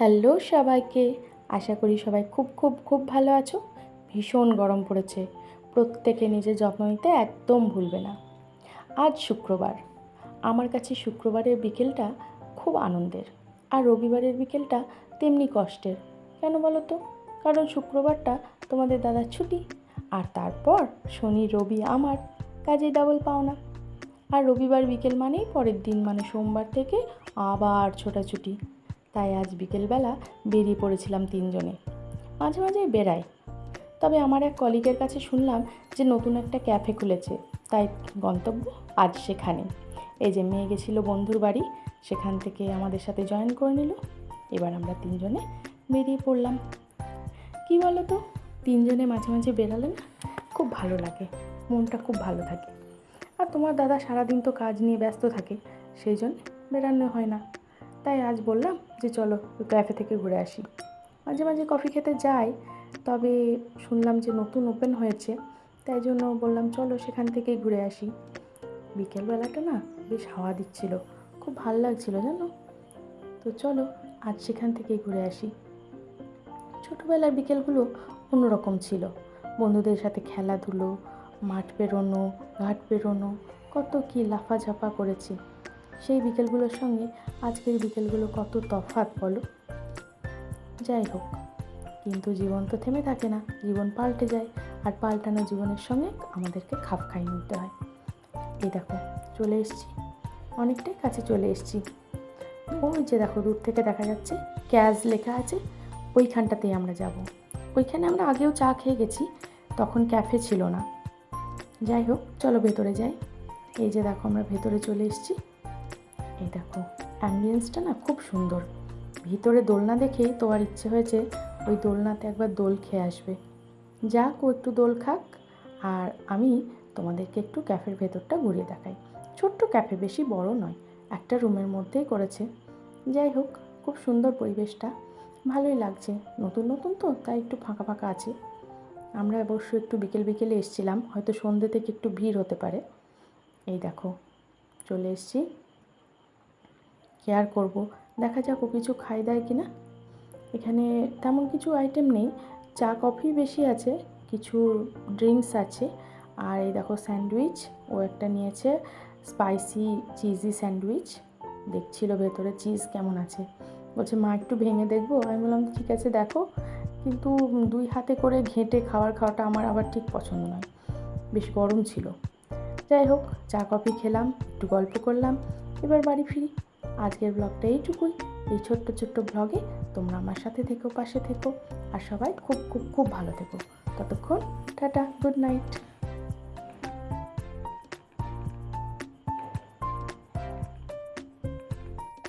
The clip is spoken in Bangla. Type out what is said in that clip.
হ্যালো সবাইকে, আশা করি সবাই খুব খুব খুব ভালো আছো। ভীষণ গরম পড়েছে, প্রত্যেকে নিজের যত্ন নিতে একদম ভুলবে না। আজ শুক্রবার, আমার কাছে শুক্রবারের বিকেলটা খুব আনন্দের, আর রবিবারের বিকেলটা তেমনি কষ্টের। কেন বলো তো? কারণ শুক্রবারটা তোমাদের দাদার ছুটি, আর তারপর শনি রবি আমার কাজে ডাবল পাওনা। আর রবিবার বিকেল মানেই পরের দিন মানে সোমবার থেকে আবার ছোটাছুটি। তাই আজ বিকেলবেলা বেরিয়ে পড়েছিলাম তিনজনে। মাঝে মাঝেই বেড়াই, তবে আমার এক কলিগের কাছে শুনলাম যে নতুন একটা ক্যাফে খুলেছে, তাই গন্তব্য আজ সেখানে। এই যে মেয়ে গেছিলো বন্ধুর বাড়ি, সেখান থেকে আমাদের সাথে জয়েন করে নিল। এবার আমরা তিনজনে বেরিয়ে পড়লাম। কি বলো তো, তিনজনে মাঝে মাঝে বেরালে না খুব ভালো লাগে, মনটা খুব ভালো থাকে। আর তোমার দাদা সারাদিন তো কাজ নিয়ে ব্যস্ত থাকে, সেই জন্য বেরানো হয় না। তাই আজ বললাম যে চলো ক্যাফে থেকে ঘুরে আসি। মাঝে মাঝে কফি খেতে যাই, তবে শুনলাম যে নতুন ওপেন হয়েছে, তাই জন্য বললাম চলো সেখান থেকেই ঘুরে আসি। বিকেলবেলাটা না বেশ হাওয়া দিচ্ছিল, খুব ভালো লাগছিল জানো। তো চলো আজ সেখান থেকেই ঘুরে আসি। ছোটোবেলার বিকেলগুলো অন্যরকম ছিল, বন্ধুদের সাথে খেলাধুলো, মাঠ পেরোনো, ঘাট পেরোনো, কত কী লাফাঝাপা করেছি। সেই বিকেলগুলোর সঙ্গে আজকের বিকেলগুলো কত তফাৎ বলো। যাই হোক, কিন্তু জীবন তো থেমে থাকে না, জীবন পাল্টে যায়, আর পাল্টানো জীবনের সঙ্গে আমাদেরকে খাপ খাইয়ে নিতে হয়। এই দেখো চলে এসেছি, অনেকটাই কাছে চলে এসেছি। ওই যে দেখো দূর থেকে দেখা যাচ্ছে ক্যাজ লেখা আছে, ওইখানটাতেই আমরা যাব। ওইখানে আমরা আগেও চা খেয়ে গেছি, তখন ক্যাফে ছিল না। যাই হোক চলো ভেতরে যাই। এই যে দেখো আমরা ভেতরে চলে এসেছি। এই দেখো অ্যাম্বিয়েন্সটা না খুব সুন্দর। ভিতরে দোলনা দেখেই তোমার ইচ্ছে হয়েছে ওই দোলনাতে একবার দোল খেয়ে আসবে। যাক, ও একটু দোল খাক, আর আমি তোমাদেরকে একটু ক্যাফের ভেতরটা ঘুরিয়ে দেখাই। ছোট্ট ক্যাফে, বেশি বড় নয়, একটা রুমের মধ্যেই করেছে। যাই হোক, খুব সুন্দর পরিবেশটা, ভালোই লাগছে। নতুন নতুন তো, তাই একটু ফাঁকা ফাঁকা আছে। আমরা অবশ্য একটু বিকেল বিকেলে এসেছিলাম, হয়তো সন্ধ্যে থেকে একটু ভিড় হতে পারে। এই দেখো চলে এসেছি, কেয়ার করব, দেখা যাক ও কিছু খাই দেয় কিনা। এখানে তেমন কিছু আইটেম নেই, চা কফি বেশি আছে, কিছু ড্রিঙ্কস আছে। আর এই দেখো স্যান্ডউইচ, ও একটা নিয়েছে স্পাইসি চিজি স্যান্ডউইচ। দেখছিল ভেতরে চিজ কেমন আছে, বলছে মা একটু ভেঙে দেখবো। আমি বললাম ঠিক আছে দেখো, কিন্তু দুই হাতে করে ঘেঁটে খাওয়াটা আমার আবার ঠিক পছন্দ নয়, বেশ গরম ছিল। যাই হোক, চা কফি খেলাম, একটু গল্প করলাম, এবার বাড়ি ফিরি। আজকের ব্লগটা এইটুকুই। এই ছোট্ট ছোট্ট ব্লগে তোমরা আমার সাথে থেকো, পাশে থেকো, আর সবাই খুব খুব খুব ভালো থেকো। ততক্ষণ টাটা, গুড নাইট।